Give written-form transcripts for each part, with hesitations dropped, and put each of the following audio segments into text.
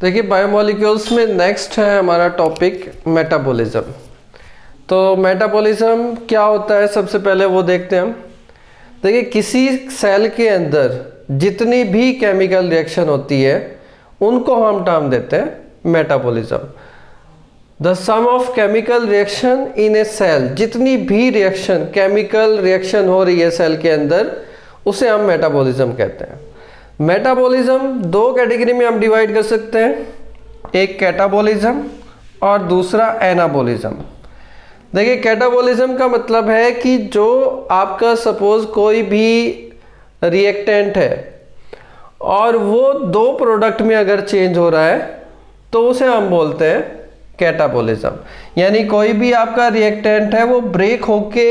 देखिए बायोमोलिक्यूल्स में नेक्स्ट है हमारा टॉपिक मेटाबॉलिज्म। तो मेटाबॉलिज्म क्या होता है सबसे पहले वो देखते हैं हम। देखिए किसी सेल के अंदर जितनी भी केमिकल रिएक्शन होती है उनको हम टर्म देते हैं metabolism. The sum of chemical reaction in a cell, जितनी भी रिएक्शन केमिकल रिएक्शन हो रही है सेल के अंदर उसे हम मेटाबॉलिज्म कहते हैं। मेटाबॉलिज्म दो कैटेगरी में हम डिवाइड कर सकते हैं, एक कैटाबॉलिज्म और दूसरा एनाबॉलिज्म। देखिए कैटाबॉलिज्म का मतलब है कि जो आपका सपोज कोई भी रिएक्टेंट है और वो दो प्रोडक्ट में अगर चेंज हो रहा है तो उसे हम बोलते हैं कैटाबॉलिज्म। यानी कोई भी आपका रिएक्टेंट है वो ब्रेक होके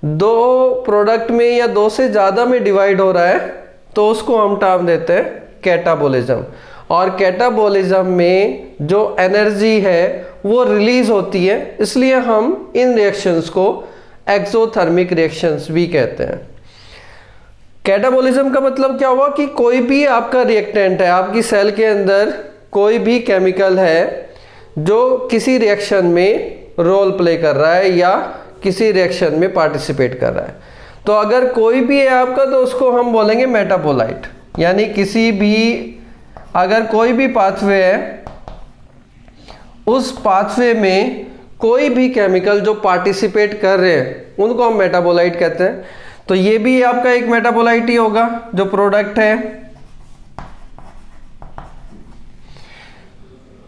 दो प्रोडक्ट में या दो से ज़्यादा में डिवाइड हो रहा है तो उसको हम टर्म देते हैं कैटाबॉलिज्म। और कैटाबॉलिज्म में जो एनर्जी है वो रिलीज होती है, इसलिए हम इन रिएक्शंस को एक्सोथर्मिक रिएक्शंस भी कहते हैं। कैटाबॉलिज्म का मतलब क्या हुआ कि कोई भी आपका रिएक्टेंट है, आपकी सेल के अंदर कोई भी केमिकल है जो किसी रिएक्शन में रोल प्ले कर रहा है या किसी रिएक्शन में पार्टिसिपेट कर रहा है, तो अगर कोई भी है आपका तो उसको हम बोलेंगे मेटाबोलाइट। यानी किसी भी अगर कोई भी पाथवे है उस पाथवे में कोई भी केमिकल जो पार्टिसिपेट कर रहे हैं उनको हम मेटाबोलाइट कहते हैं। तो ये भी आपका एक मेटाबोलाइट ही होगा जो प्रोडक्ट है।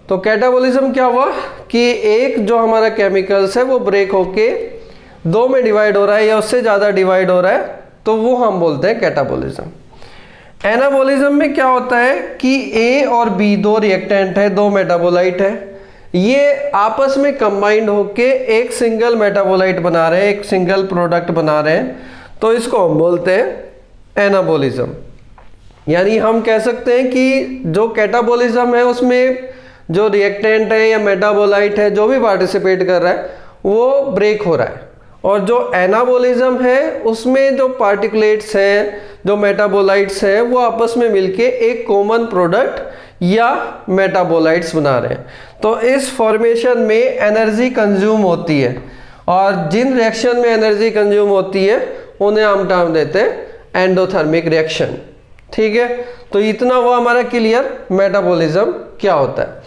तो कैटाबॉलिज्म क्या हुआ कि एक जो हमारा केमिकल्स है वो ब्रेक होके दो में डिवाइड हो रहा है या उससे ज़्यादा डिवाइड हो रहा है तो वो हम बोलते हैं कैटाबॉलिज्म। एनाबॉलिज्म में क्या होता है कि ए और बी दो रिएक्टेंट है, दो मेटाबोलाइट है, ये आपस में कंबाइंड होके एक सिंगल मेटाबोलाइट बना रहे हैं, एक सिंगल प्रोडक्ट बना रहे हैं, तो इसको हम बोलते हैं एनाबॉलिज्म। यानी हम कह सकते हैं कि जो कैटाबॉलिज्म है उसमें जो रिएक्टेंट है या मेटाबोलाइट है जो भी पार्टिसिपेट कर रहा है वो ब्रेक हो रहा है, और जो एनाबॉलिज्म है उसमें जो पार्टिकुलेट्स हैं, जो मेटाबोलाइट्स हैं, वो आपस में मिलके एक कॉमन प्रोडक्ट या मेटाबोलाइट्स बना रहे हैं। तो इस फॉर्मेशन में एनर्जी कंज्यूम होती है, और जिन रिएक्शन में एनर्जी कंज्यूम होती है उन्हें हम टर्म देते हैं एंडोथर्मिक रिएक्शन। ठीक है, तो इतना हुआ हमारा क्लियर मेटाबॉलिज्म क्या होता है।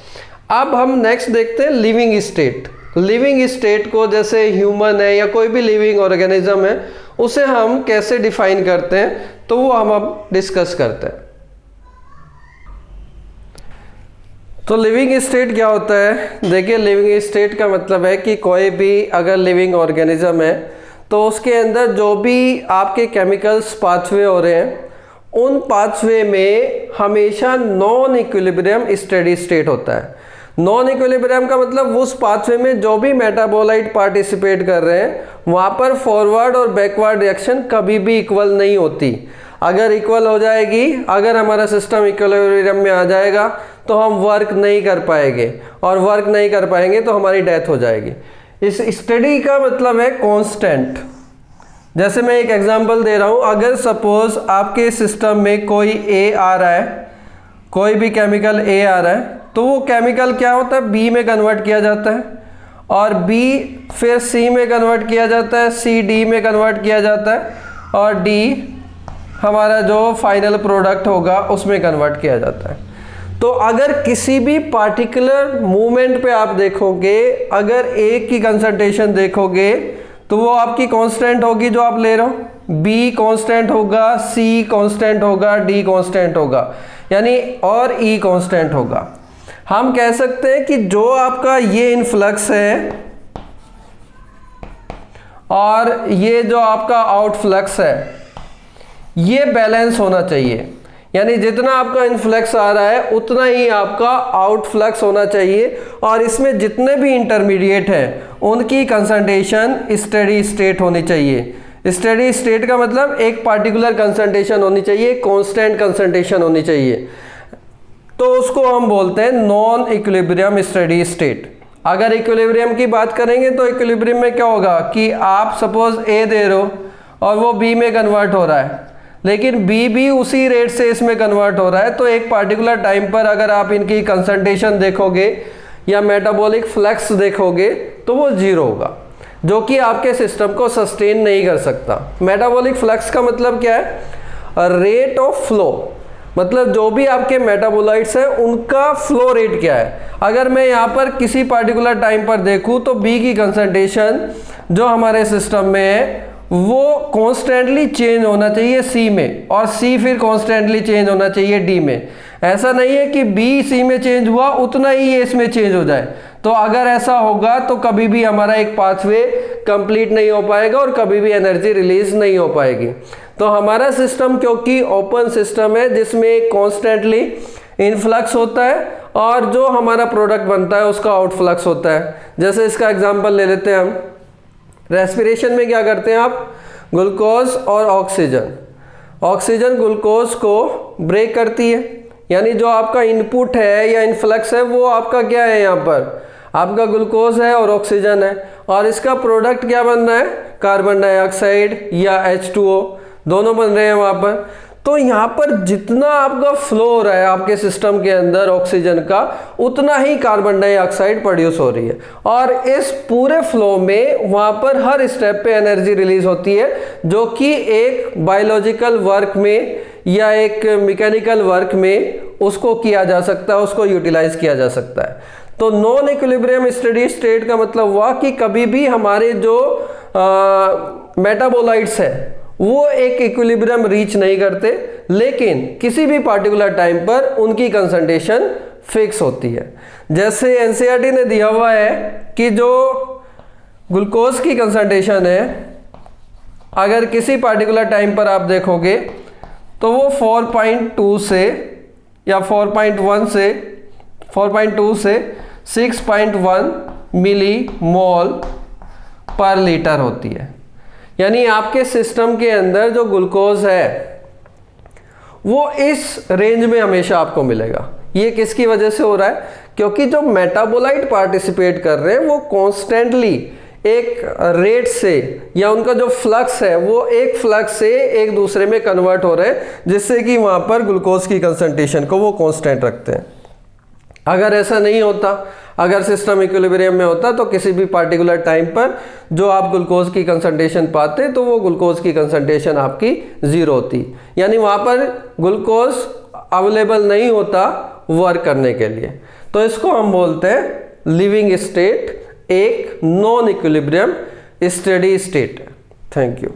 अब हम नेक्स्ट देखते हैं लिविंग स्टेट। लिविंग स्टेट को जैसे ह्यूमन है या कोई भी लिविंग ऑर्गेनिज्म है उसे हम कैसे डिफाइन करते हैं तो वो हम अब डिस्कस करते हैं। तो लिविंग स्टेट क्या होता है? देखिए लिविंग स्टेट का मतलब है कि कोई भी अगर लिविंग ऑर्गेनिज्म है तो उसके अंदर जो भी आपके केमिकल्स पाथवे हो रहे हैं उन पाथवे में हमेशा नॉन इक्विलिब्रियम स्टेडी स्टेट होता है। नॉन इक्विलिब्रियम का मतलब उस पाथवे में जो भी मेटाबोलाइट पार्टिसिपेट कर रहे हैं वहाँ पर फॉरवर्ड और बैकवर्ड रिएक्शन कभी भी इक्वल नहीं होती। अगर इक्वल हो जाएगी, अगर हमारा सिस्टम इक्विलिब्रियम में आ जाएगा तो हम वर्क नहीं कर पाएंगे, और वर्क नहीं कर पाएंगे तो हमारी डेथ हो जाएगी। इस स्टडी का मतलब है कांस्टेंट। जैसे मैं एक एग्जांपल दे रहा हूँ, अगर सपोज आपके सिस्टम में कोई ए आ रहा है, कोई भी केमिकल ए आ रहा है, तो वो केमिकल क्या होता है बी में कन्वर्ट किया जाता है, और बी फिर सी में कन्वर्ट किया जाता है, सी डी में कन्वर्ट किया जाता है, और डी हमारा जो फाइनल प्रोडक्ट होगा उसमें कन्वर्ट किया जाता है। तो अगर किसी भी पार्टिकुलर मूवमेंट पे आप देखोगे, अगर ए की कंसंट्रेशन देखोगे तो वो आपकी कांस्टेंट होगी जो आप ले रहे हो, बी कांस्टेंट होगा, सी कांस्टेंट होगा, डी कांस्टेंट होगा, यानी और ई कांस्टेंट होगा। हम कह सकते हैं कि जो आपका ये इनफ्लक्स है और ये जो आपका आउटफ्लक्स है ये बैलेंस होना चाहिए। यानी जितना आपका इनफ्लक्स आ रहा है उतना ही आपका आउटफ्लक्स होना चाहिए, और इसमें जितने भी इंटरमीडिएट हैं उनकी कंसंट्रेशन स्टेडी स्टेट होनी चाहिए। स्टेडी स्टेट का मतलब एक पार्टिकुलर कंसंट्रेशन होनी चाहिए, कांस्टेंट कंसंट्रेशन होनी चाहिए, तो उसको हम बोलते हैं नॉन इक्विलिब्रियम स्टेडी स्टेट। अगर इक्विलिब्रियम की बात करेंगे तो इक्विलिब्रियम में क्या होगा कि आप सपोज ए दे रहे हो और वो बी में कन्वर्ट हो रहा है, लेकिन बी भी उसी रेट से इसमें कन्वर्ट हो रहा है। तो एक पार्टिकुलर टाइम पर अगर आप इनकी कंसंट्रेशन देखोगे या मेटाबॉलिक फ्लक्स देखोगे तो वो जीरो होगा, जो कि आपके सिस्टम को सस्टेन नहीं कर सकता। मेटाबॉलिक फ्लक्स का मतलब क्या है? रेट ऑफ फ्लो, मतलब जो भी आपके मेटाबोलाइट्स हैं उनका फ्लो रेट क्या है। अगर मैं यहाँ पर किसी पार्टिकुलर टाइम पर देखूँ तो बी की कंसंट्रेशन जो हमारे सिस्टम में है वो कॉन्स्टेंटली चेंज होना चाहिए सी में, और सी फिर कॉन्स्टेंटली चेंज होना चाहिए डी में। ऐसा नहीं है कि बी सी में चेंज हुआ उतना ही ये इसमें चेंज हो जाए। तो अगर ऐसा होगा तो कभी भी हमारा एक पाथवे कंप्लीट नहीं हो पाएगा और कभी भी एनर्जी रिलीज नहीं हो पाएगी। तो हमारा सिस्टम क्योंकि ओपन सिस्टम है जिसमें कॉन्स्टेंटली इनफ्लक्स होता है और जो हमारा प्रोडक्ट बनता है उसका आउटफ्लक्स होता है। जैसे इसका एग्जांपल ले लेते हैं हम, रेस्पिरेशन में क्या करते हैं आप? ग्लूकोज और ऑक्सीजन ग्लूकोज को ब्रेक करती है, यानी जो आपका इनपुट है या इनफ्लक्स है वो आपका क्या है? यहाँ पर आपका ग्लूकोज है और ऑक्सीजन है, और इसका प्रोडक्ट क्या बन रहा है? कार्बन डाइऑक्साइड या H2O, दोनों बन रहे हैं वहाँ पर। तो यहाँ पर जितना आपका फ्लो हो रहा है आपके सिस्टम के अंदर ऑक्सीजन का, उतना ही कार्बन डाइऑक्साइड प्रोड्यूस हो रही है, और इस पूरे फ्लो में वहाँ पर हर स्टेप पे एनर्जी रिलीज होती है, जो कि एक बायोलॉजिकल वर्क में या एक मैकेनिकल वर्क में उसको किया जा सकता है, उसको यूटिलाइज किया जा सकता है। तो नॉन इक्विलिब्रियम स्टेडी स्टेट का मतलब हुआ कि कभी भी हमारे जो मेटाबोलाइट्स है वो एक इक्विलिब्रियम रीच नहीं करते, लेकिन किसी भी पार्टिकुलर टाइम पर उनकी कंसंट्रेशन फिक्स होती है। जैसे एनसीईआरटी ने दिया हुआ है कि जो ग्लूकोज की कंसंट्रेशन है अगर किसी पार्टिकुलर टाइम पर आप देखोगे तो वो 4.2 से या 4.2 से 6.1 मिली मोल पर लीटर होती है। यानी आपके सिस्टम के अंदर जो ग्लूकोज है वो इस रेंज में हमेशा आपको मिलेगा। ये किसकी वजह से हो रहा है? क्योंकि जो मेटाबोलाइट पार्टिसिपेट कर रहे हैं वो कॉन्स्टेंटली एक रेट से, या उनका जो फ्लक्स है वो एक फ्लक्स से एक दूसरे में कन्वर्ट हो रहे हैं, जिससे कि वहाँ पर ग्लूकोज की कंसंट्रेशन को वो कांस्टेंट रखते हैं। अगर ऐसा नहीं होता, अगर सिस्टम इक्विलिब्रियम में होता तो किसी भी पार्टिकुलर टाइम पर जो आप ग्लूकोज की कंसंट्रेशन पाते तो वो ग्लूकोज की कंसंट्रेशन आपकी जीरो होती, यानी वहाँ पर ग्लूकोज अवेलेबल नहीं होता वर्क करने के लिए। तो इसको हम बोलते हैं लिविंग स्टेट, एक नॉन इक्विलिब्रियम स्टेडी स्टेट है। Thank you.